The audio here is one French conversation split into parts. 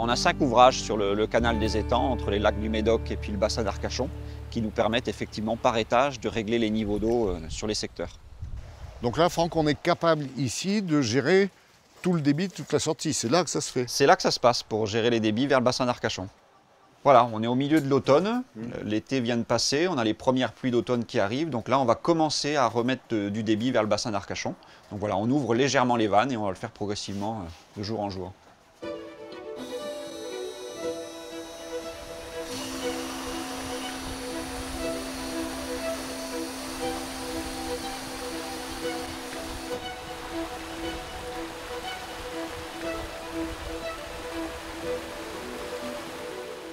On a 5 ouvrages sur le canal des étangs, entre les lacs du Médoc et puis le bassin d'Arcachon, qui nous permettent effectivement par étage de régler les niveaux d'eau sur les secteurs. Donc là, Franck, on est capable ici de gérer tout le débit, toute la sortie. C'est là que ça se fait. C'est là que ça se passe pour gérer les débits vers le bassin d'Arcachon. Voilà, on est au milieu de l'automne, l'été vient de passer, on a les premières pluies d'automne qui arrivent, donc là on va commencer à remettre du débit vers le bassin d'Arcachon. Donc voilà, on ouvre légèrement les vannes et on va le faire progressivement de jour en jour.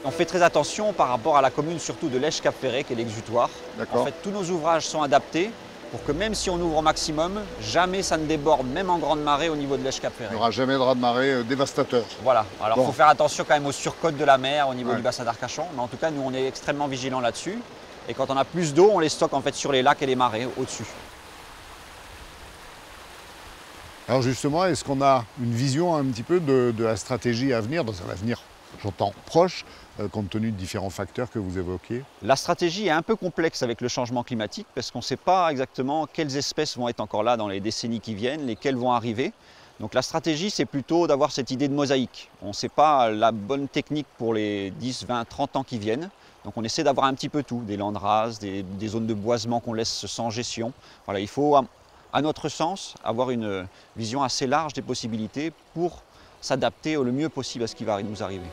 On fait très attention par rapport à la commune, surtout de Lèche-Cap-Ferré, qui est l'exutoire. En fait, tous nos ouvrages sont adaptés pour que même si on ouvre au maximum, jamais ça ne déborde, même en grande marée, au niveau de Lèche-Cap-Ferré. Il n'y aura jamais de raz-de-marée dévastateur. Voilà, alors il faut faire attention quand même aux surcotes de la mer au niveau du bassin d'Arcachon. Mais en tout cas, nous, on est extrêmement vigilants là-dessus. Et quand on a plus d'eau, on les stocke en fait sur les lacs et les marais au-dessus. Alors justement, est-ce qu'on a une vision un petit peu de la stratégie à venir, dans un avenir, j'entends, proche, compte tenu de différents facteurs que vous évoquez? La stratégie est un peu complexe avec le changement climatique parce qu'on ne sait pas exactement quelles espèces vont être encore là dans les décennies qui viennent, lesquelles vont arriver. Donc la stratégie, c'est plutôt d'avoir cette idée de mosaïque. On ne sait pas la bonne technique pour les 10, 20, 30 ans qui viennent. Donc on essaie d'avoir un petit peu tout, des landes rases, des zones de boisement qu'on laisse sans gestion. Voilà, il faut, à notre sens, avoir une vision assez large des possibilités pour s'adapter le mieux possible à ce qui va nous arriver.